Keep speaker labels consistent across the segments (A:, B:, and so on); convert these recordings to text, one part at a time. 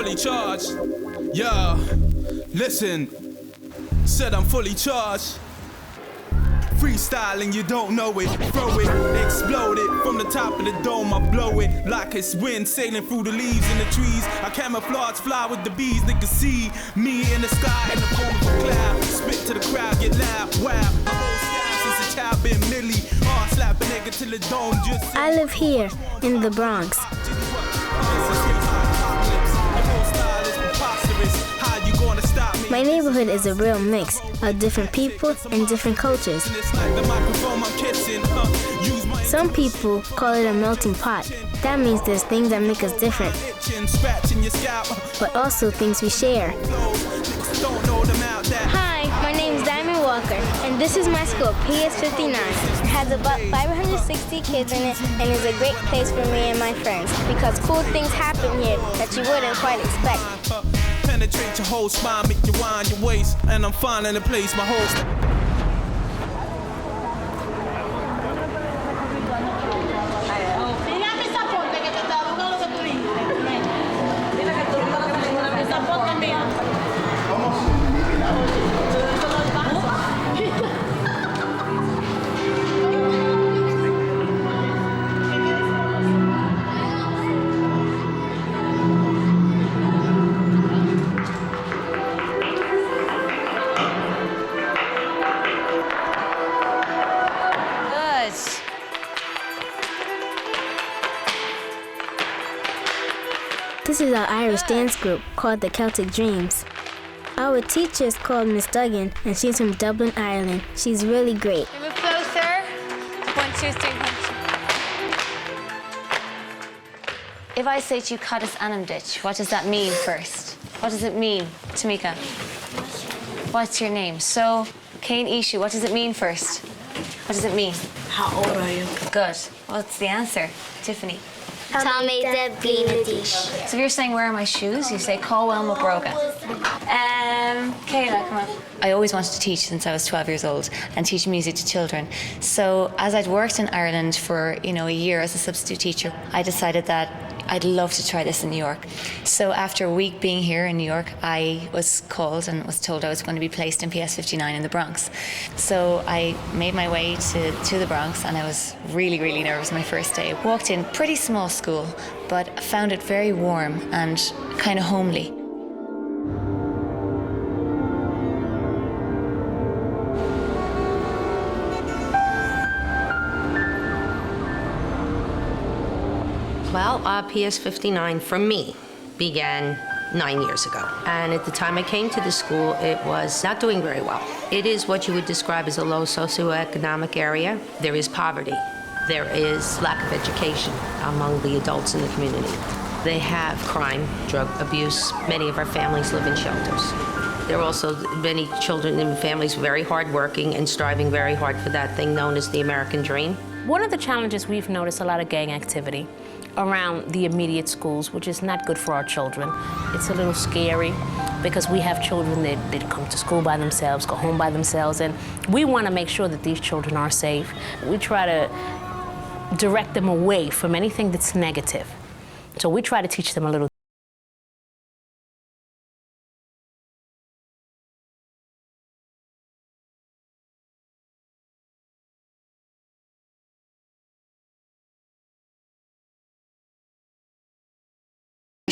A: fully charged. Yeah, listen, said I'm fully charged. Freestyling, you don't know it. Throw it, explode it. From the top of the dome, I blow it like it's wind sailing through the leaves in the trees. I camouflage, fly with the bees. Niggas see me in the sky in the form of a cloud. Spit to the crowd, get loud. Wow, my whole style since a child been Millie. Slap a nigga till the dome just.
B: I live here in the Bronx. My neighborhood is a real mix of different people and different cultures. Some people call it a melting pot. That means there's things that make us different, but also things we share.
C: Hi, my name is Diamond Walker, and this is my school, PS59. It has about 560 kids in it, and is a great place for me and my friends, because cool things happen here that you wouldn't quite expect.
A: Penetrate your whole spine, make you wind your waist, and I'm finding a place my whole.
B: This is our Irish dance group called the Celtic Dreams. Our teacher is called Miss Duggan, and she's from Dublin, Ireland. She's really great.
C: Move closer. 1, 2, 3, 1, 2.
D: If I say to you, Codis Anamditch, what does that mean first? What does it mean, Tamika? What's your name? So, Cain Ishu, what does it mean first? What does it mean?
E: How old are you?
D: Good. What's the answer, Tiffany?
C: Tommy Deb Gleenadish.
D: So if you're saying, where are my shoes? You say, Colwell Mabroga. Kayla, come on. I always wanted to teach since I was 12 years old and teach music to children. So as I'd worked in Ireland for, a year as a substitute teacher, I decided that I'd love to try this in New York. So after a week being here in New York, I was called and was told I was going to be placed in PS59 in the Bronx. So I made my way to the Bronx, and I was really, really nervous my first day. Walked in, pretty small school, but found it very warm and kind of homely.
E: Well, PS59 for me began 9 years ago. And at the time I came to the school, it was not doing very well. It is what you would describe as a low socioeconomic area. There is poverty. There is lack of education among the adults in the community. They have crime, drug abuse. Many of our families live in shelters. There are also many children in families very hardworking and striving very hard for that thing known as the American dream.
F: One of the challenges we've noticed a lot of gang activity around the immediate schools, which is not good for our children. It's a little scary because we have children that come to school by themselves, go home by themselves, and we want to make sure that these children are safe. We try to direct them away from anything that's negative. So we try to teach them a little.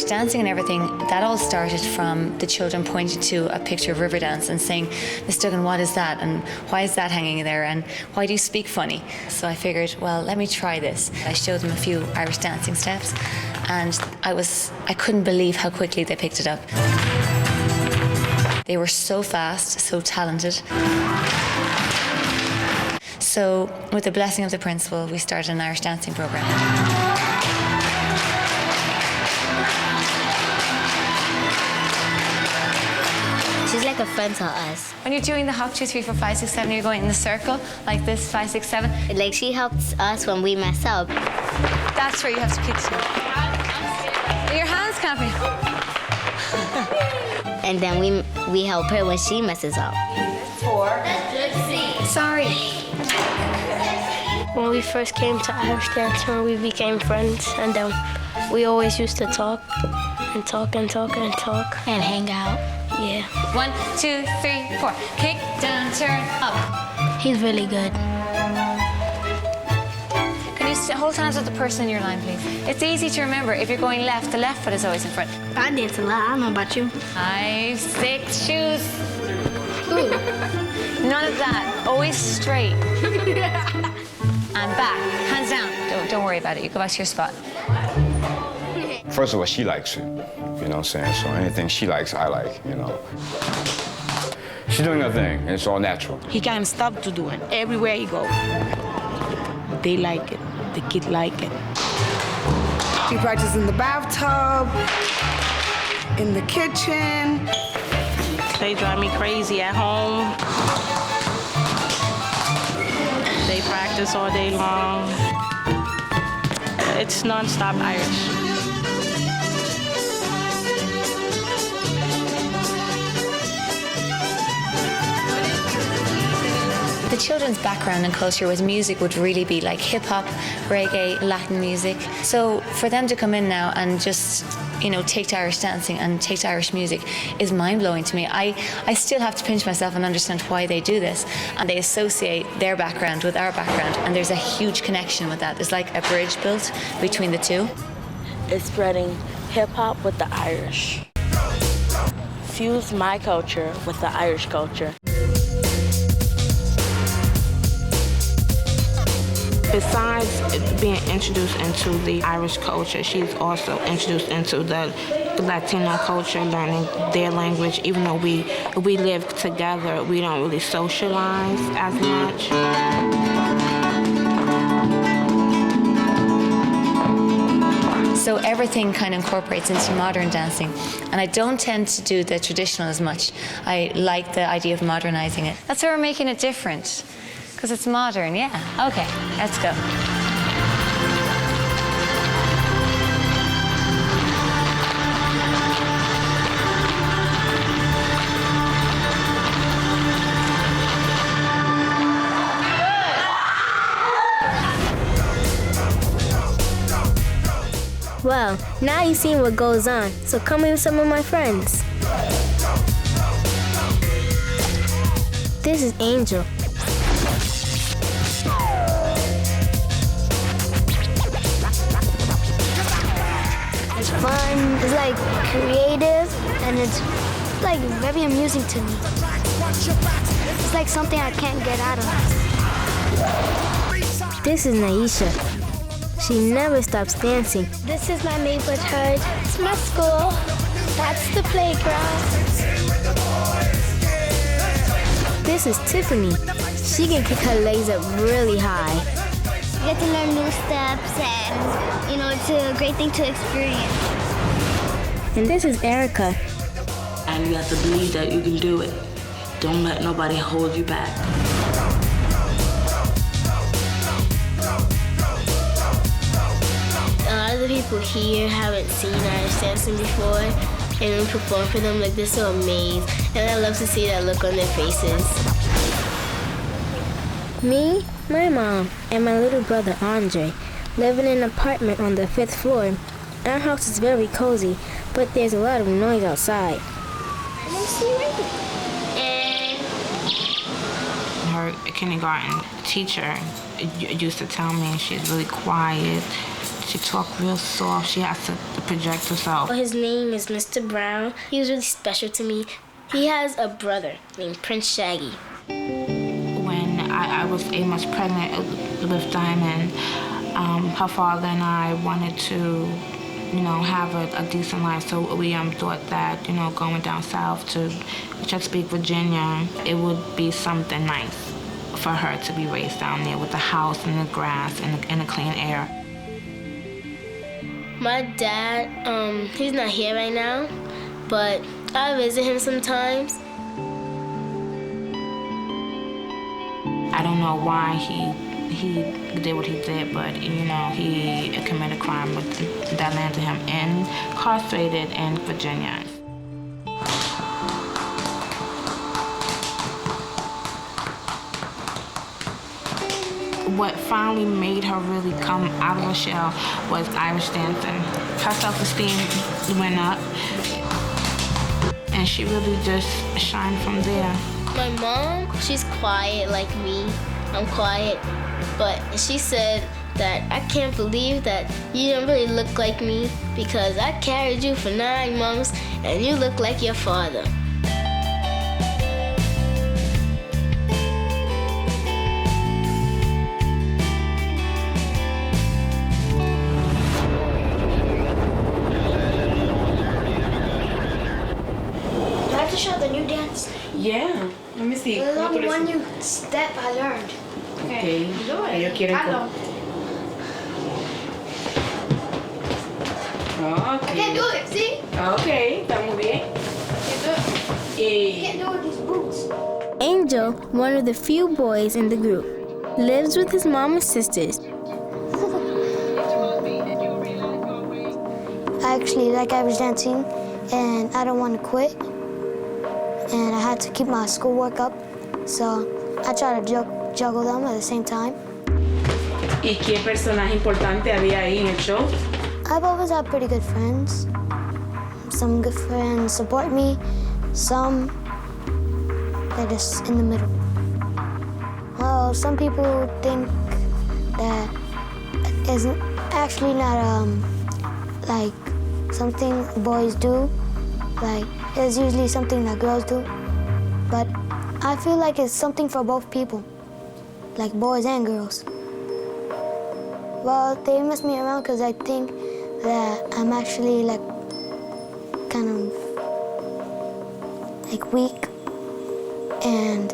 D: Dancing and everything, that all started from the children pointing to a picture of Riverdance and saying, Miss Duggan, what is that? And why is that hanging there? And why do you speak funny? So I figured, well, let me try this. I showed them a few Irish dancing steps, and I couldn't believe how quickly they picked it up. They were so fast, so talented. So with the blessing of the principal, we started an Irish dancing program.
C: She's like a friend to us.
D: When you're doing the hop 2, 3, 4, 5, 6, 7, you're going in the circle like this, 5, 6, 7.
C: Like she helps us when we mess up.
D: That's where you have to kick to. Your hands can't be.
C: And then we help her when she messes up.
D: 4. Sorry.
G: When we first came to Irish dance, we became friends, and then we always used to talk.
B: And talk and talk and talk. And hang out. Yeah.
D: 1, 2, 3, 4. Kick, down, turn, up.
B: He's really good.
D: Can you hold hands with the person in your line, please? It's easy to remember. If you're going left, the left foot is always in front.
B: I dance a lot. I don't know about you.
D: 5, 6, shoes.
B: Ooh.
D: None of that. Always straight. And back. Hands down. Don't worry about it. You go back to your spot.
G: First of all, she likes it. You know what I'm saying? So anything she likes, I like, you know. She's doing her thing. It's all natural.
H: He can't stop to do it. Everywhere he goes. They like it. The kid like it.
I: She practices in the bathtub, in the kitchen.
F: They drive me crazy at home. They practice all day long. It's non-stop Irish.
D: The children's background and culture with music would really be like hip-hop, reggae, Latin music. So for them to come in now and just, you know, take to Irish dancing and take to Irish music is mind-blowing to me. I still have to pinch myself and understand why they do this. And they associate their background with our background, and there's a huge connection with that. There's like a bridge built between the two.
H: It's spreading hip-hop with the Irish. Fuse my culture with the Irish culture.
J: Besides being introduced into the Irish culture, she's also introduced into the Latino culture, learning their language. Even though we live together, we don't really socialize as much.
D: So everything kind of incorporates into modern dancing. And I don't tend to do the traditional as much. I like the idea of modernizing it. That's why we're making it different. Because it's modern, yeah. Okay, let's go.
B: Well, now you've seen what goes on, so come meet with some of my friends. This is Angel. It's fun, it's like creative, and it's like very amusing to me. It's like something I can't get out of. This is Naisha. She never stops dancing.
C: This is my neighborhood. It's my school. That's the playground.
B: This is Tiffany. She can kick her legs up really high.
C: You get to learn new steps, and you know, it's a great thing to experience.
B: And this is Erica.
H: And you have to believe that you can do it. Don't let nobody hold you back.
B: A lot of the people here haven't seen Irish dancing before, and when we perform for them, like, they're so amazed, and I love to see that look on their faces. Me, my mom, and my little brother Andre live in an apartment on the 5th floor. Our house is very cozy, but there's a lot of noise outside.
J: Her kindergarten teacher used to tell me she's really quiet. She talks real soft. She has to project herself.
B: His name is Mr. Brown. He was really special to me. He has a brother named Prince Shaggy.
J: When I was 8 months pregnant with Diamond, her father and I wanted to, you know, have a decent life. So we thought that, you know, going down south to Chesapeake, Virginia, it would be something nice for her to be raised down there with the house and the grass and the clean air.
B: My dad, he's not here right now, but I visit him sometimes.
J: I don't know why he did what he did, but, you know, he committed a crime that landed him incarcerated in Virginia. what finally made her really come out of her shell was Irish dancing. Her self-esteem went up, and she really just shined from there.
C: My mom, she's quiet like me. I'm quiet, but she said that I can't believe that you don't really look like me because I carried you for 9 months and you look like your father.
B: To show the new dance.
K: Yeah, let me see.
B: There's only one new step I learned.
K: Okay. Ellos quieren
B: I can't do it, see?
K: Okay, está muy bien.
B: I can't do it with these boots.
C: Angel, one of the few boys in the group, lives with his mom and sisters.
B: I actually like Irish dancing, and I don't want to quit. And I had to keep my schoolwork up, so I try to juggle them at the same time.
K: ¿Y qué personaje importante había ahí en el show?
B: I've always had pretty good friends. Some good friends support me, some they're just in the middle. Well, some people think that it's actually not like something boys do. Like, it's usually something that girls do. But I feel like it's something for both people, like boys and girls. Well, they mess me around because I think that I'm actually like kind of like weak and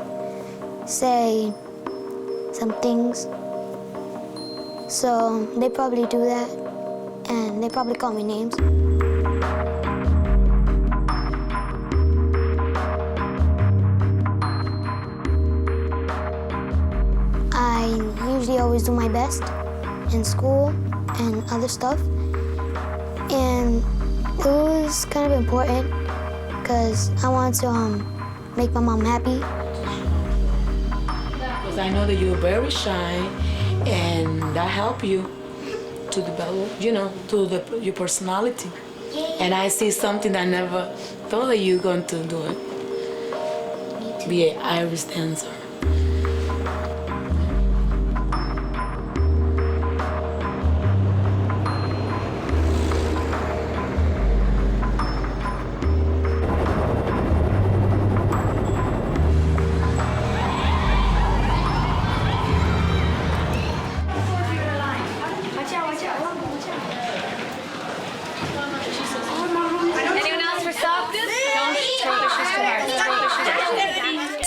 B: say some things. So they probably do that, and they probably call me names. I usually always do my best in school and other stuff. And it was kind of important because I wanted to make my mom happy.
K: Because I know that you're very shy, and that helped you to develop, your personality. And I see something that I never thought that you were going to do it. Be an Irish dancer.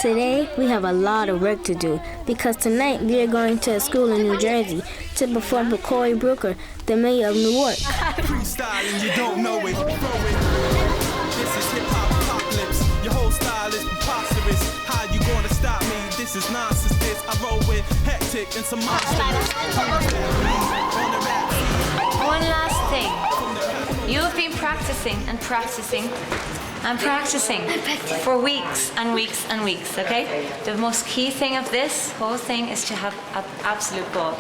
C: Today, we have a lot of work to do because tonight we are going to a school in New Jersey to perform for Cory Booker, the mayor of New York.
A: Freestyling, you don't know it, throw it. This is hip-hop apocalypse. Your whole style is preposterous. How you gonna stop me? This is nonsense. This I roll with hectic and some monsters.
D: One last thing. You have been practicing and practicing and practicing for weeks and weeks and weeks, okay? The most key thing of this whole thing is to have an absolute ball.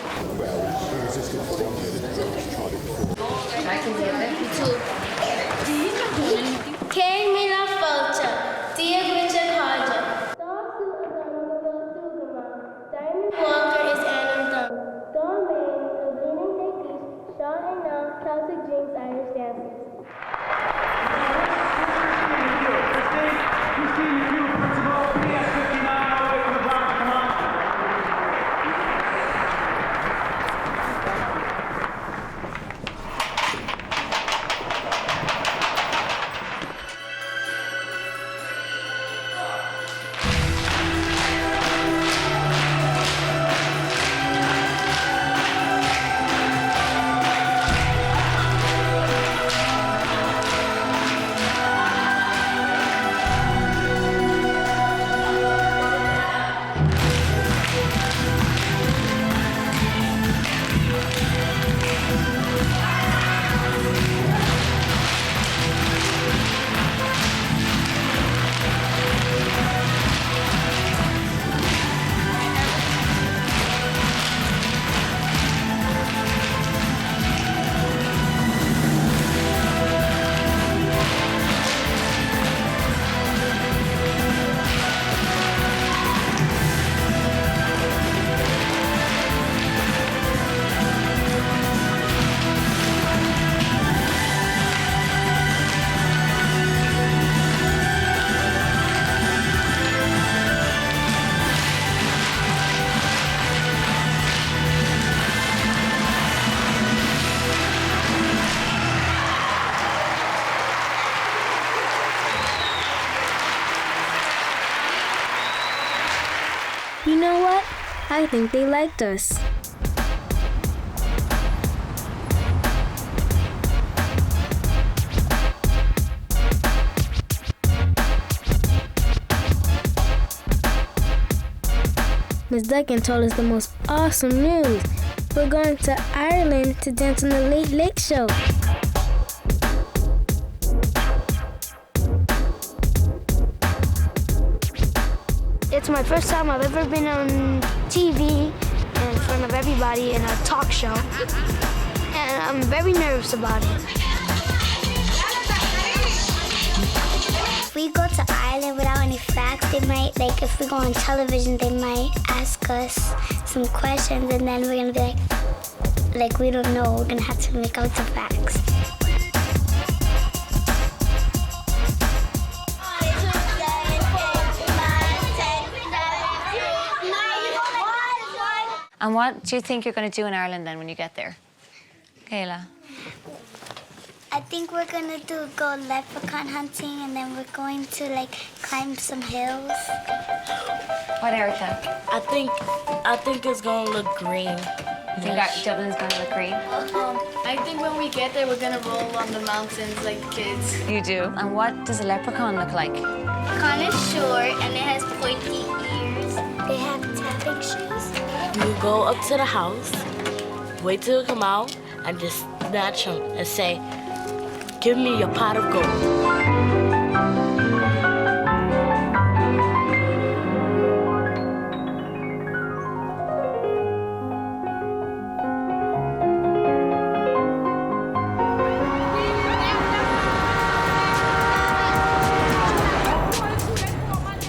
C: Que me la falta, Dia Richard Harder. Diamond Walker is Adam Dunn. Dawn Main, the Leaning Dickies, Sean and Now, Celtic Dreams, Irish Dancers. I think they liked us. Miss Duncan told us the most awesome news. We're going to Ireland to dance on the Late Late Show. It's my first time I've ever been on TV in front of everybody in a talk show. And I'm very nervous about it.
B: If we go to Ireland without any facts, they might, if we go on television, they might ask us some questions, and then we're gonna be like we don't know, we're gonna have to make out the facts.
D: And what do you think you're going to do in Ireland then when you get there? Kayla?
B: I think we're gonna go leprechaun hunting, and then we're going to climb some hills.
D: What, Erica?
H: I think it's gonna look green.
D: You think Dublin's going to look green?
L: I think when we get there, we're gonna roll on the mountains like kids.
D: You do? And what does a leprechaun look like?
B: Kind of short, and it has pointy ears. They have tapping shoes.
H: You go up to the house, wait till it come out, and just snatch them and say, "Give me your pot of gold."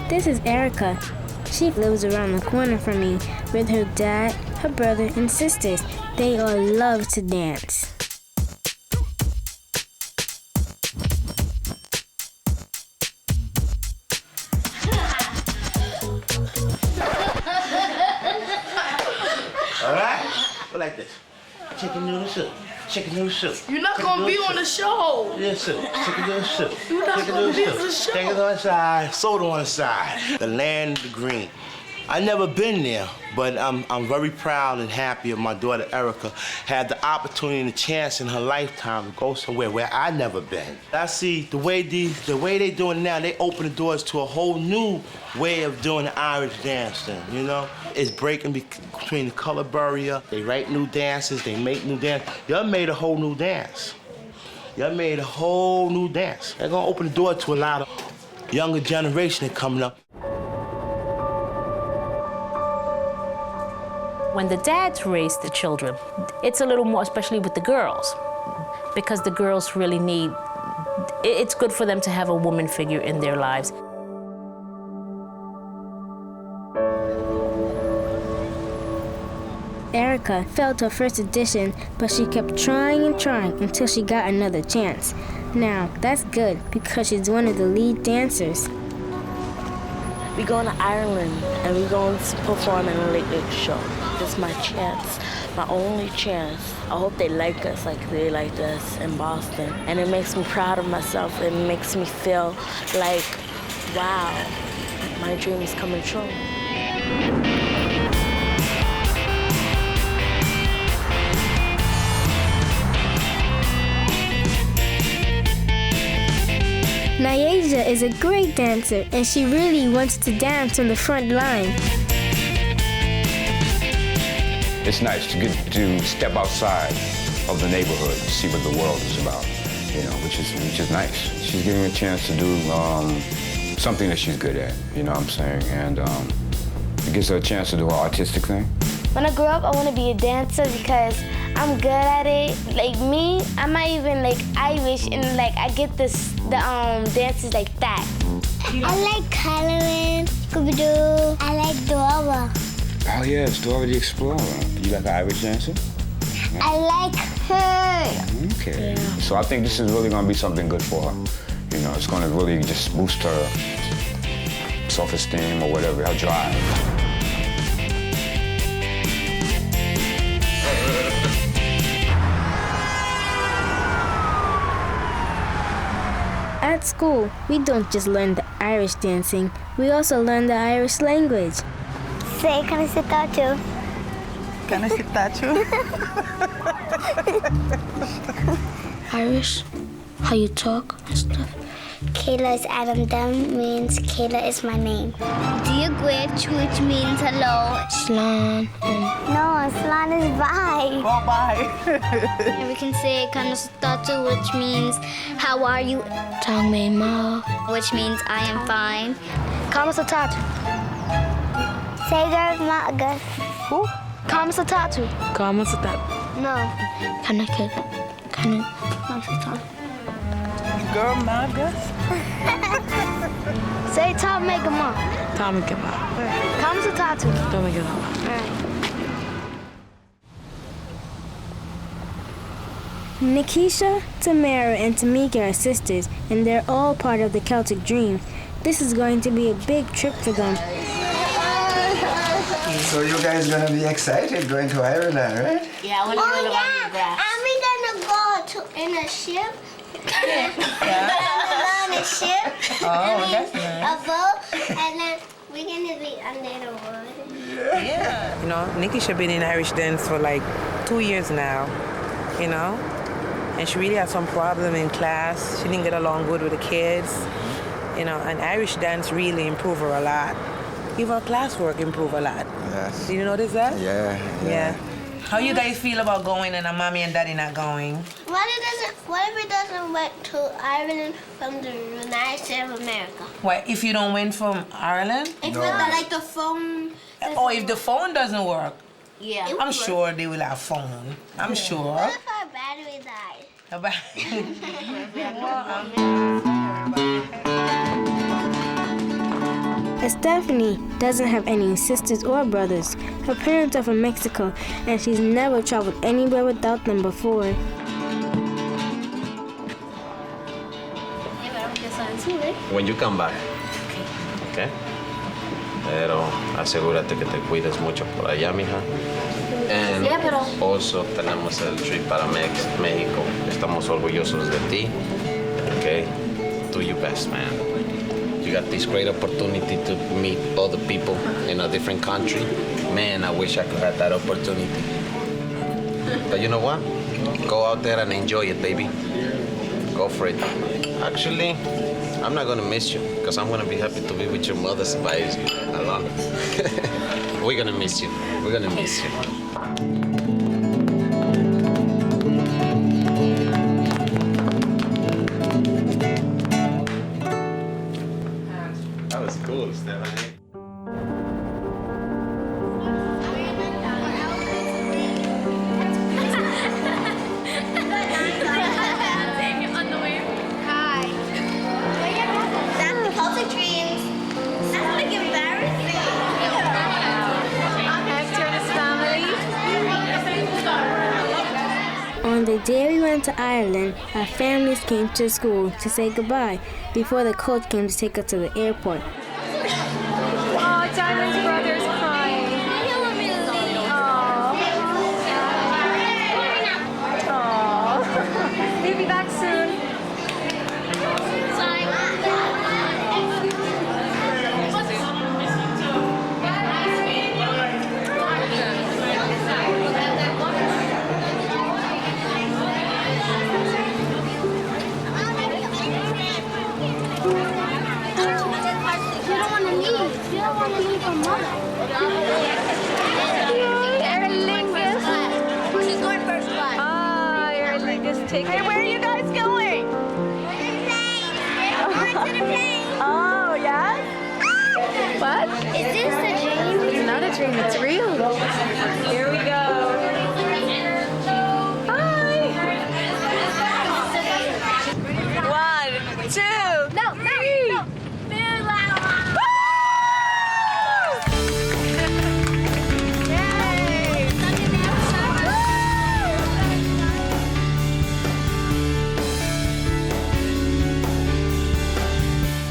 C: This is Erica. She lives around the corner from me with her dad, her brother, and sisters. They all love to dance.
M: All right? Go like this. Chicken noodle soup. Chicken noodle soup.
L: You're not gonna be on the show.
M: Yes, sir. Chicken noodle soup.
L: You're not
M: Chicken
L: gonna
M: noodle
L: be on the
M: soup.
L: show.
M: Chicken on the side, soda on the side. The land of the green. I never been there, but I'm very proud and happy of my daughter Erica had the opportunity and the chance in her lifetime to go somewhere where I never been. I see the way they doing now, they open the doors to a whole new way of doing the Irish dancing, you know? It's breaking between the color barrier. They write new dances, they make new dances. Y'all made a whole new dance. Y'all made a whole new dance. They're gonna open the door to a lot of younger generation that coming up.
F: When the dads raise the children, it's a little more, especially with the girls, because the girls really need, it's good for them to have a woman figure in their lives.
C: Erica failed her first audition, but she kept trying and trying until she got another chance. Now, that's good because she's one of the lead dancers.
H: We're going to Ireland, and we're going to perform in a Late Late Show. This is my chance, my only chance. I hope they like us like they liked us in Boston. And it makes me proud of myself. It makes me feel like, wow, my dream is coming true.
C: Nyaja is a great dancer, and she really wants to dance on the front line.
G: It's nice to get to step outside of the neighborhood and see what the world is about, you know, which is nice. She's getting a chance to do something that she's good at, you know what I'm saying? And it gives her a chance to do her artistic thing.
C: When I grow up, I want to be a dancer because I'm good at it. Like me, I might even Irish and I get the dances like that.
B: I like coloring, Scooby-Doo. I like Dora.
G: Oh yeah, it's Dora the Explorer. You like an Irish dancer? Yeah.
B: I like her.
G: Okay. Yeah. So I think this is really gonna be something good for her. You know, it's gonna really just boost her self-esteem or whatever, her drive.
C: At school, we don't just learn the Irish dancing, we also learn the Irish language. Say, can I sit down too?
N: Can I sit down too?
C: Irish, how you talk and stuff. Kayla is Adam. That means Kayla is my name. Diagwitch, which means hello. Slan. No, Slan is bye.
N: Oh, bye.
C: And we can say Kanasutatu, which means how are you? Tangmema, which means I am fine. Kamasutatu. Say there's not good.
N: Who?
C: Kamasutatu.
N: Kamasutatu.
C: No. Kanakid. Kamasutatu.
N: Girl, my guess.
C: Say Tom Megama.
N: Tommy Keba.
C: Kamasutatu.
N: Tommy Keba.
C: All right.
O: Nikisha, Tamara, and Tamika are sisters, and they're all part of the Celtic Dreams. This is going to be a big trip for them.
P: So you guys gonna be excited going to Ireland, right?
C: Yeah, we're going to and we're gonna go in a ship.
N: Yeah.
C: On a ship.
N: Oh, that's nice.
C: A boat, and then we're gonna be under the water.
N: Yeah.
Q: You know, Nikisha been in Irish dance for like 2 years now, you know? And she really had some problem in class. She didn't get along good with the kids, you know, and Irish dance really improved her a lot. Even her classwork improved a lot.
P: Yes.
Q: Did you notice that?
P: Yeah.
Q: How you guys feel about going and a mommy and daddy not going?
C: What if it doesn't went to Ireland from the United States of America?
Q: What, if you don't win from Ireland?
C: If like the phone.
Q: Oh, if the phone doesn't work?
C: Yeah.
Q: I'm sure they will have phone. I'm sure.
C: What if our battery died?
O: Stephanie doesn't have any sisters or brothers. Her parents are from Mexico, and she's never traveled anywhere without them before.
R: When you come back, okay? Pero asegúrate que te cuides mucho por allá, mija. And also tenemos el trip para México. Estamos orgullosos de ti, okay? Do your best, man. You got this great opportunity to meet other people in a different country. Man, I wish I could have that opportunity. But you know what? Go out there and enjoy it, baby. Go for it. Actually, I'm not gonna miss you, because I'm gonna be happy to be with your mother by along. We're gonna miss you. We're gonna miss you. That was cool, Stephanie.
C: Hi. That's the Celtic Dreams. That's like embarrassing.
O: On the day we went to Ireland, our families came to school to say goodbye before the coach came to take us to the airport.
S: Oh, Diamond's brother's crying. Oh. He'll be back soon.
C: She's going first class.
S: Oh, you're a linguist ticket. Hey, where are you guys going? Oh, yeah? What?
C: Is this a dream?
S: It's not a dream, it's real. Here we go. Hi. 1, 2, no, 3. No.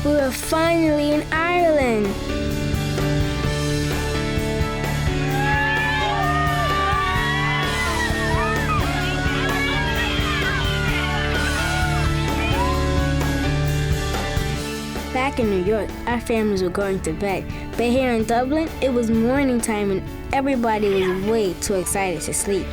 O: We were finally in Ireland. Back in New York, our families were going to bed, but here in Dublin, it was morning time and everybody was way too excited to sleep.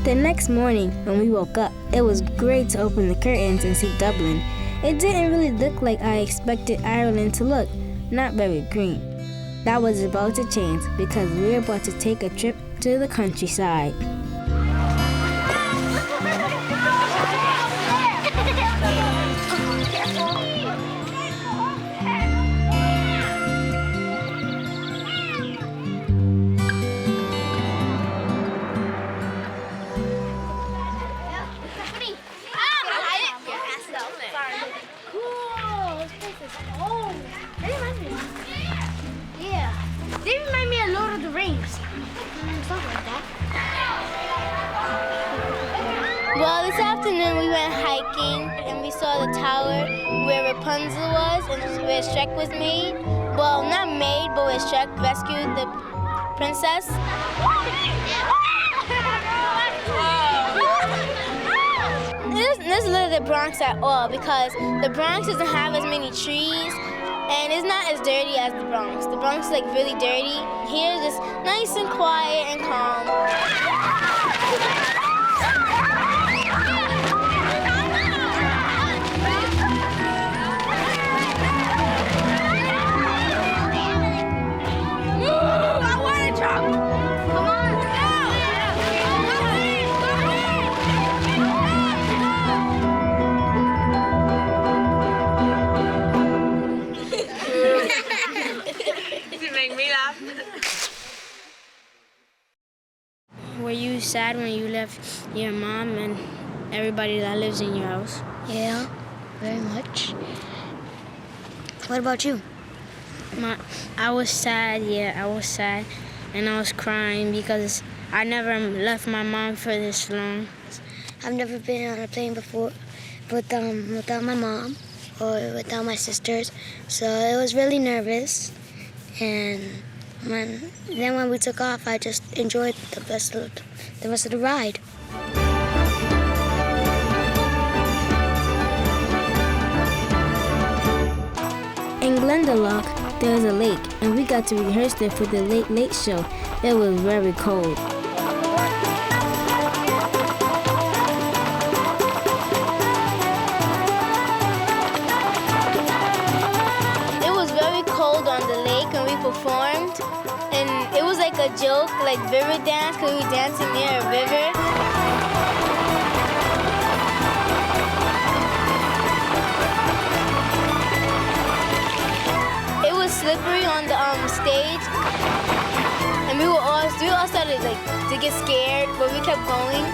O: The next morning, when we woke up, it was great to open the curtains and see Dublin. It didn't really look like I expected Ireland to look, not very green. That was about to change because we were about to take a trip to the countryside.
C: They remind me of Lord of the Rings. Something like that. Well, this afternoon we went hiking and we saw the tower where Rapunzel was and where Shrek was made. Well, not made, but where Shrek rescued the princess. This is literally the Bronx at all because the Bronx doesn't have as many trees. And it's not as dirty as the Bronx. The Bronx is like really dirty. Here it's just nice and quiet and calm. I want to jump. Come on,
S: Make me laugh.
O: Were you sad when you left your mom and everybody that lives in your house?
B: Yeah, very much. What about you?
O: I was sad, I was sad. And I was crying because I never left my mom for this long.
B: I've never been on a plane before without my mom or without my sisters, so it was really nervous. And then when we took off, I just enjoyed the rest of the ride.
O: In Glendalough, there is a lake, and we got to rehearse there for the Late Late Show. It was very cold.
C: Performed, and it was like a joke, like river dance, because we were dancing near a river. It was slippery on the stage, and we all started like to get scared, but we kept going.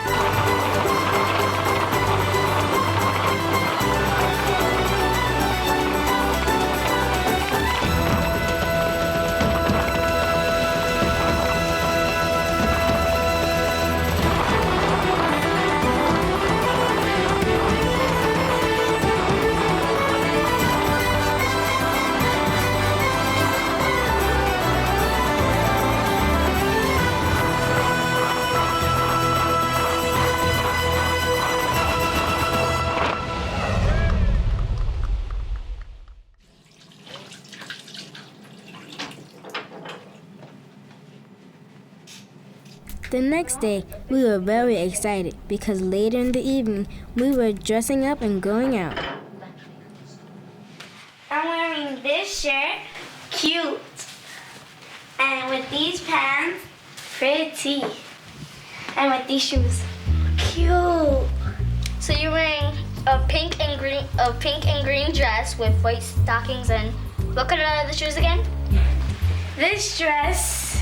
O: The next day, we were very excited because later in the evening, we were dressing up and going out.
C: I'm wearing this shirt, cute, and with these pants, pretty, and with these shoes, cute. So you're wearing a pink and green dress with white stockings and what color are the shoes again? This dress,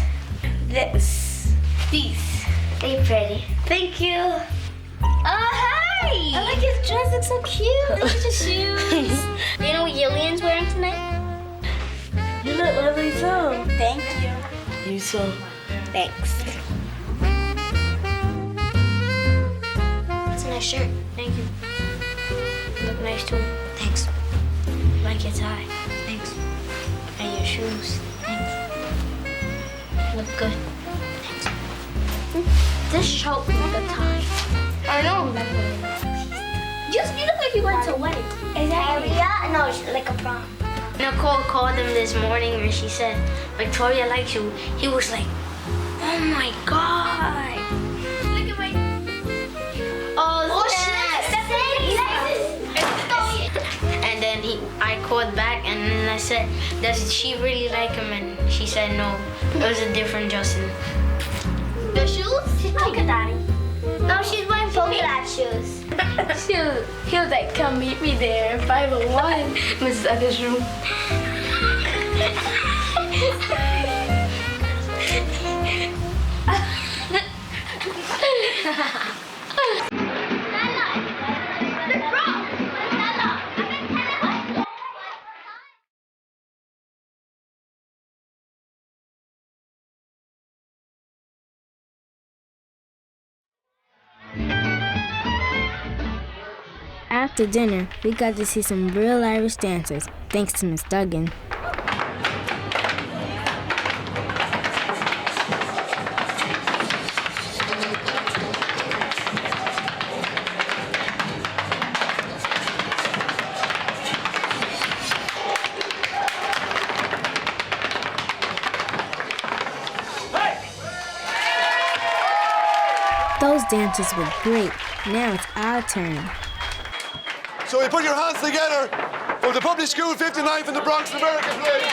C: these. They're pretty. Thank you. Oh, hi! I like his dress, it's so cute. Look at your shoes. You know what Yillian
H: you so.
C: Thanks. It's a nice shirt. Thank you. You look nice too. Thanks. Like your tie. Thanks. And your shoes. Thanks. You look good. Thanks. This shirt with the tie. I know. You look like you went to a wedding. Exactly. Yeah, no, it's like a prom. Nicole called him this morning and she said, Victoria likes you. He was like, oh my God. Look at my... Oh shit. And then I called back and then I said, does she really like him? And she said no. It was a different Justin. The shoes? She's polka dotty. No, she's wearing polka dot shoes. He was like, come meet me there in 501, Mrs. Ucker's room.
O: After dinner, we got to see some real Irish dancers, thanks to Miss Duggan. Those dancers were great. Now it's our turn.
T: So you put your hands together for the Public School 59 from the Bronx, America, please.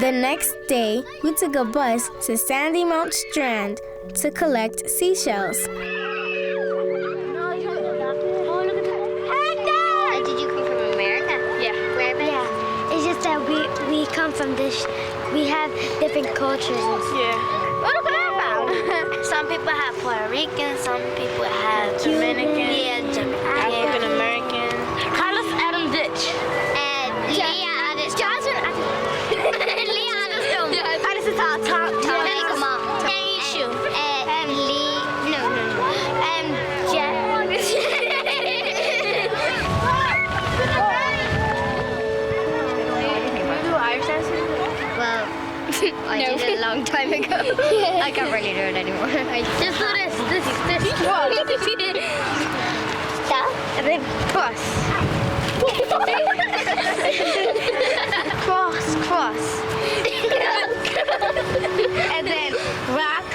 O: The next day, we took a bus to Sandymount Strand to collect seashells.
C: Did you come from America? Yeah. Whereabouts?
B: Yeah. It's just that we come from this, we have different cultures and stuff.
C: Yeah. Oh, look what I found. Some people have Puerto Rican, some people have Dominican. Yeah, African American. Carlos Adam Ditch. And Leah Addis Johnson. Leah Addis Johnson. Addis is Tom. Come on. Lee. No. Jack. Well, I did it a long time ago. I can't really do it anymore. Just do this. Whoa. that, and then cross. Cross. And then rock.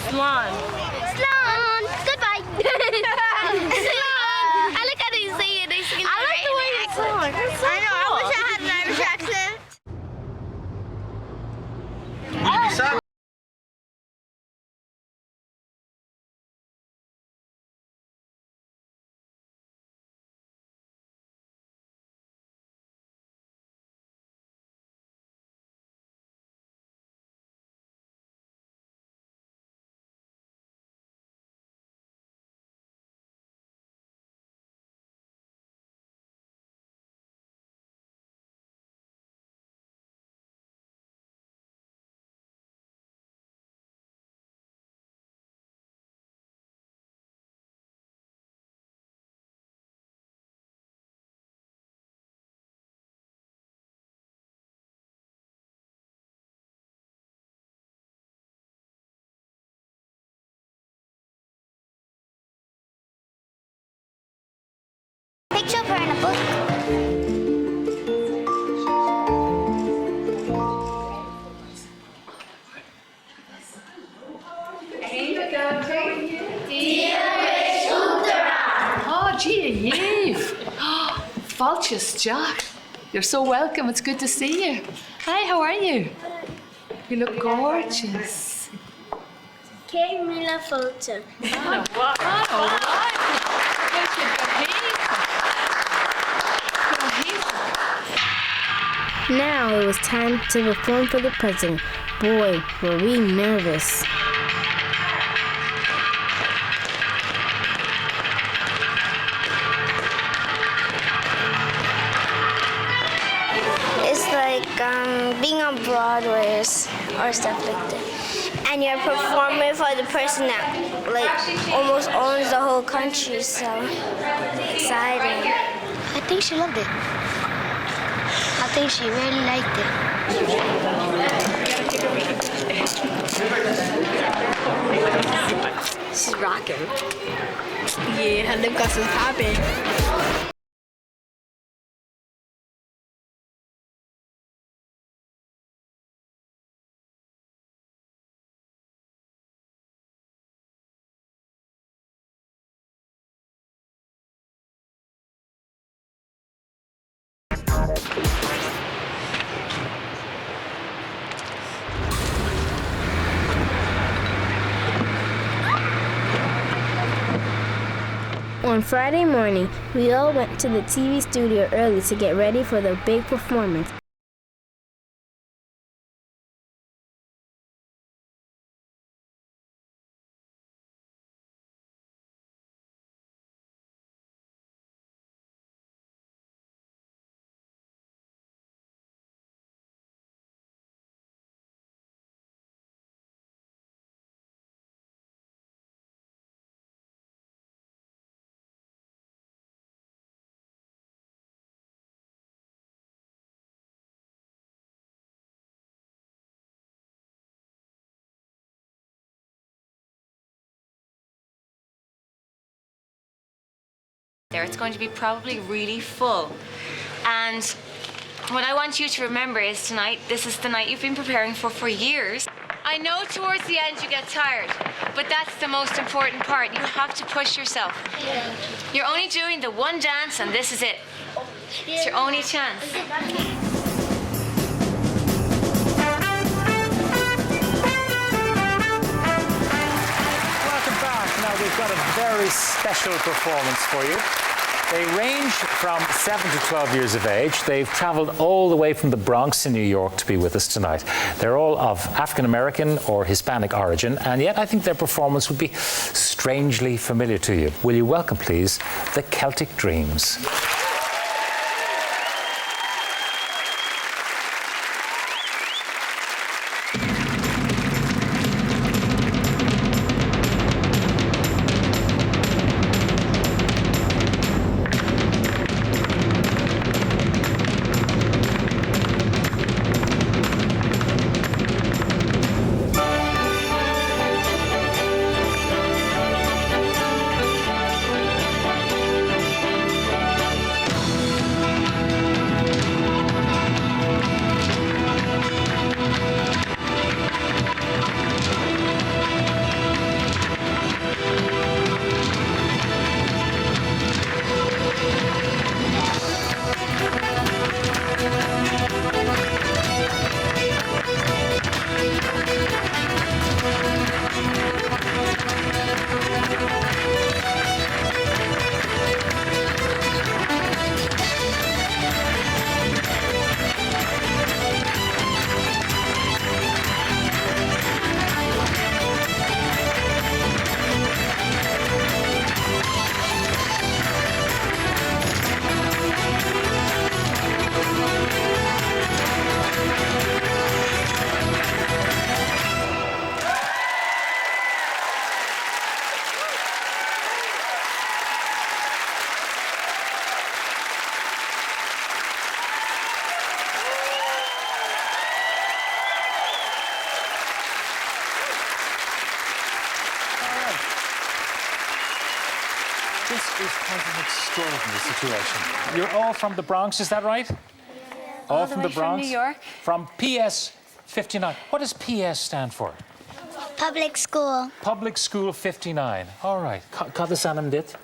C: Swan. Goodbye. I like how they say it. They sing it. I like the way you talk. I know. I wish I had an Irish accent. Picture of her in a book.
U: Oh, gee, Eve. Falchus, Jack. You're so welcome. It's good to see you. Hi, how are you? You look gorgeous.
C: Kay Mila Fulton.
U: Oh, wow.
O: Now it was time to perform for the president. Boy, were we nervous.
C: It's like being on Broadway or stuff like that. And you're performing for the person that like almost owns the whole country, so exciting.
B: I think she loved it. I think she really liked
V: it. She's rocking. Yeah, her lip gloss is popping.
O: On Friday morning, we all went to the TV studio early to get ready for the big performance.
D: It's going to be probably really full. And what I want you to remember is tonight, this is the night you've been preparing for years. I know towards the end you get tired, but that's the most important part. You have to push yourself. You're only doing the one dance and this is it. It's your only chance.
W: Now we've got a very special performance for you. They range from 7 to 12 years of age. They've traveled all the way from the Bronx in New York to be with us tonight. They're all of African American or Hispanic origin, and yet I think their performance would be strangely familiar to you. Will you welcome, please, the Celtic Dreams? This is quite an extraordinary situation. You're all from the Bronx, is that right? All from the Bronx?
C: From New York.
W: From PS 59. What does PS stand for?
B: Public school.
W: Public School 59. All right. Cad is anam dit?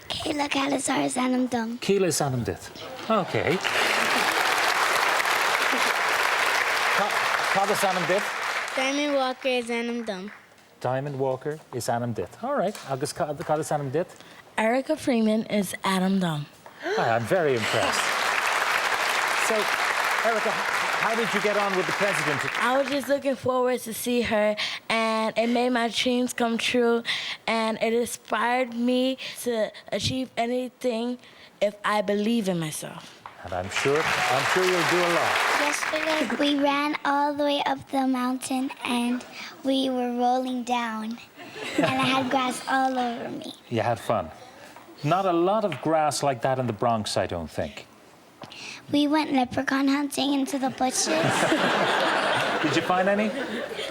B: Kayla Kalasar is anam dum.
W: Kayla is anam dit. Okay. Cad is anam dit?
O: Diamond Walker is anam dum.
W: Diamond Walker is anam dit. All right. Agus cad is anam dit?
H: Erica Freeman is Adam Dum.
W: I'm very impressed. So, Erica, how did you get on with the president?
H: I was just looking forward to see her, and it made my dreams come true, and it inspired me to achieve anything if I believe in myself.
W: And I'm sure you'll do a lot.
B: Yesterday, we ran all the way up the mountain, and we were rolling down, and I had grass all over me.
W: You had fun. Not a lot of grass like that in the Bronx, I don't think.
B: We went leprechaun hunting into the bushes.
W: Did you find any?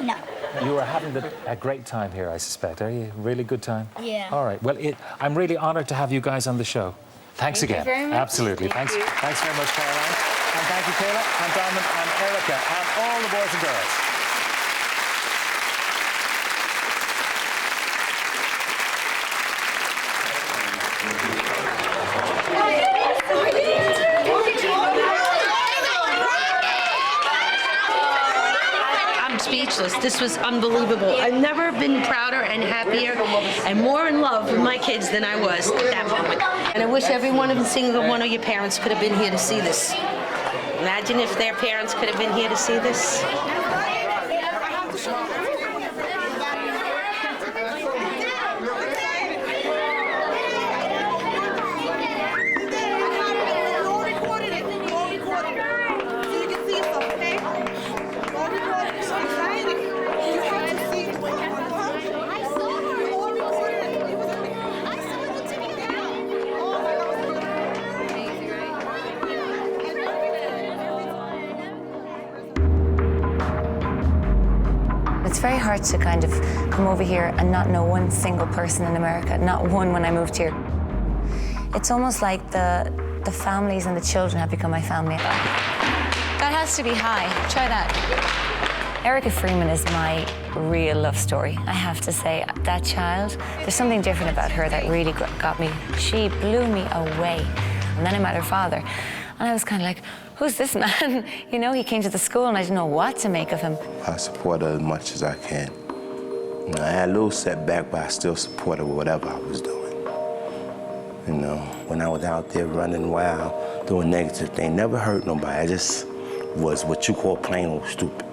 B: No.
W: You were having a great time here, I suspect. Are you? Really good time?
B: Yeah.
W: All right. Well, I'm really honored to have you guys on the show. Thanks again.
B: Thank you very much.
W: Absolutely. Thanks very much, Caroline. And thank you, Kayla, and Diamond, and Erica, and all the boys and girls.
E: I'm speechless. This was unbelievable. I've never been prouder and happier and more in love with my kids than I was at that moment. And I wish every one of them, single one of your parents could have been here to see this. Imagine if their parents could have been here to see this.
D: It's very hard to kind of come over here and not know one single person in America, not one when I moved here. It's almost like the families and the children have become my family. That has to be high. Try that. Erica Freeman is my real love story. I have to say, that child, there's something different about her that really got me. She blew me away. And then I met her father, and I was kind of like, who's this man? You know, he came to the school and I didn't know what to make of him.
M: I support her as much as I can. You know, I had a little setback, but I still support her with whatever I was doing. You know, when I was out there running wild, doing negative things, never hurt nobody. I just was what you call plain old stupid.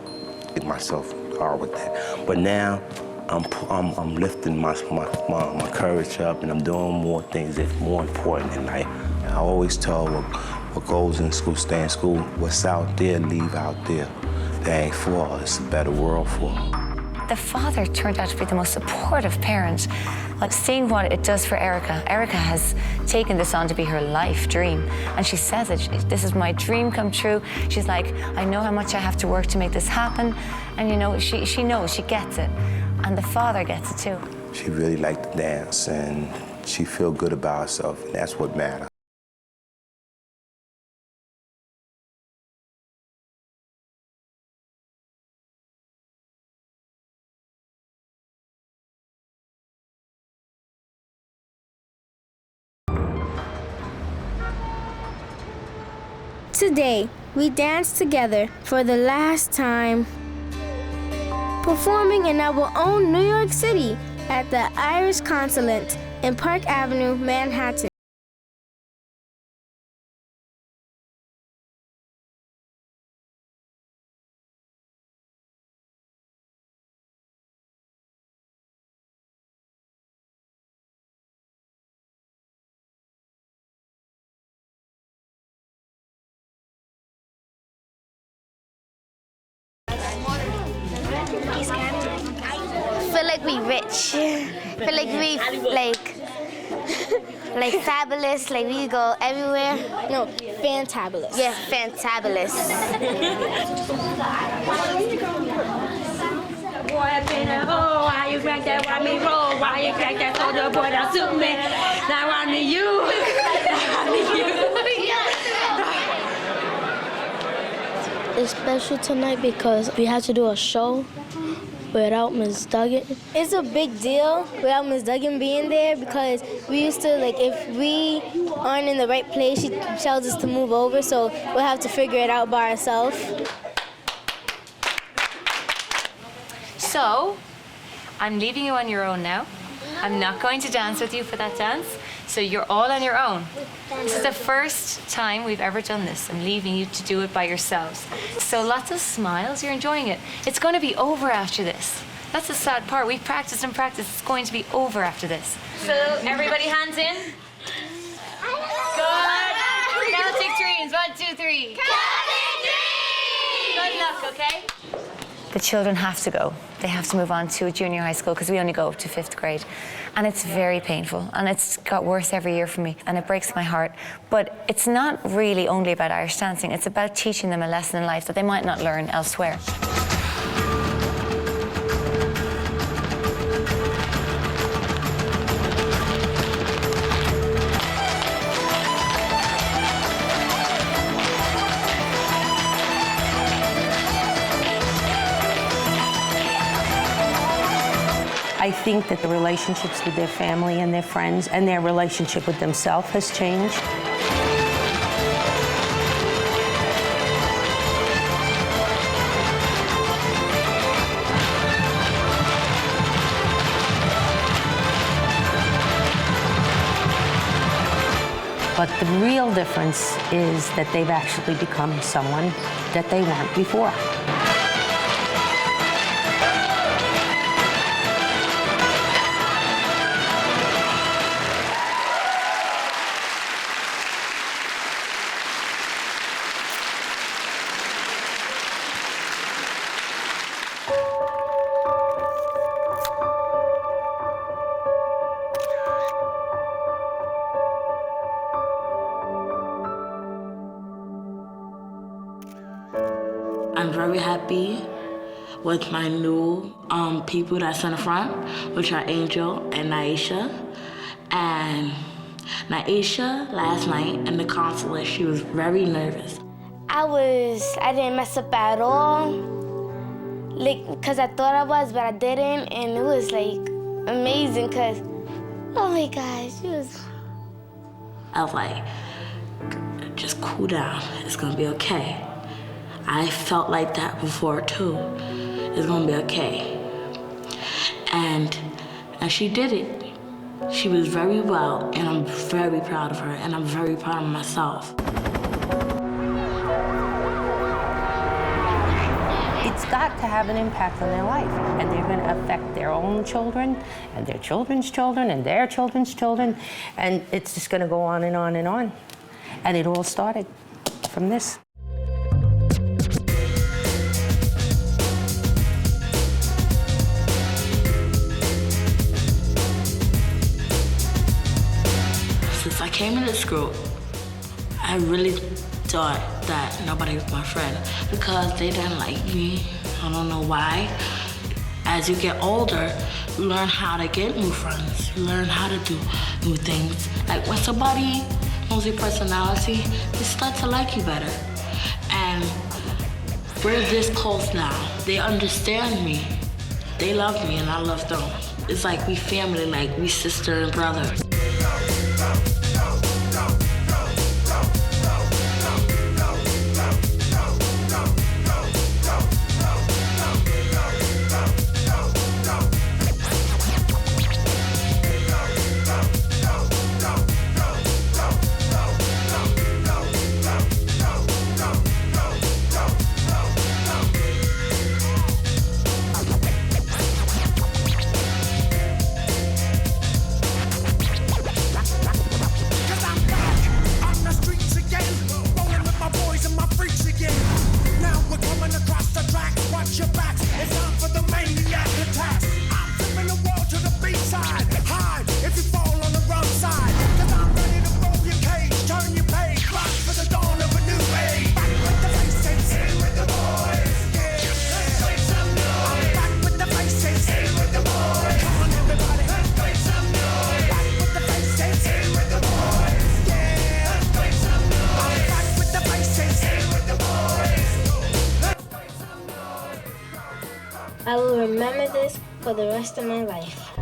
M: Get myself hard with that. But now, I'm lifting my courage up, and I'm doing more things that's more important in life. And I always tell what goes in school, stay in school. What's out there, leave out there. That ain't for us. It's a better world for us.
D: The father turned out to be the most supportive parent. Like, seeing what it does for Erica. Erica has taken this on to be her life dream. And she says it, this is my dream come true. She's like, I know how much I have to work to make this happen. And you know, she knows, she gets it. And the father gets it too.
M: She really liked to dance, and she feel good about herself, and that's what matters.
O: Today, we danced together for the last time, performing in our own New York City at the Irish Consulate in Park Avenue, Manhattan.
C: Feel like we rich. Feel like we like fabulous. Like we go everywhere.
O: No, fantabulous.
C: Yeah, fantabulous.
E: Boy, I've been a hoe. Why you crack that? Why me roll? Why you crack that? Told the boy that suit me. Now I need you.
V: It's special tonight because we had to do a show without Ms. Duggan.
O: It's a big deal without Ms. Duggan being there because we used to, like, if we aren't in the right place, she tells us to move over, so we'll have to figure it out by ourselves.
D: So, I'm leaving you on your own now. I'm not going to dance with you for that dance, so you're all on your own. This is the first time we've ever done this. I'm leaving you to do it by yourselves. So lots of smiles, you're enjoying it. It's going to be over after this. That's the sad part. We've practiced and practiced. It's going to be over after this. So everybody hands in. Good. Celtic Dreams, 1, 2, 3. Celtic Dreams! Good luck, okay? The children have to go. They have to move on to a junior high school because we only go up to 5th grade. And it's very painful. And it's got worse every year for me. And it breaks my heart. But it's not really only about Irish dancing. It's about teaching them a lesson in life that they might not learn elsewhere.
E: I think that the relationships with their family and their friends and their relationship with themselves has changed. But the real difference is that they've actually become someone that they weren't before.
H: I'm very happy with my new people that's in the front, which are Angel and Naisha. And Naisha, last night in the consulate, she was very nervous.
V: I didn't mess up at all. Like, cause I thought I was, but I didn't. And it was like amazing, cause, oh my gosh, it was.
H: I was like, just cool down, it's gonna be okay. I felt like that before too. It's gonna be okay. And she did it. She was very well, and I'm very proud of her, and I'm very proud of myself.
E: It's got to have an impact on their life, and they're going to affect their own children, and their children's children, and their children's children, and it's just going to go on and on and on. And it all started from this.
H: Since I came into this group, I really thought that nobody was my friend because they didn't like me. I don't know why. As you get older, you learn how to get new friends. You learn how to do new things. Like when somebody knows your personality, they start to like you better. And we're this close now. They understand me. They love me and I love them. It's like we family, like we sister and brother.
O: I will remember this for the rest of my life.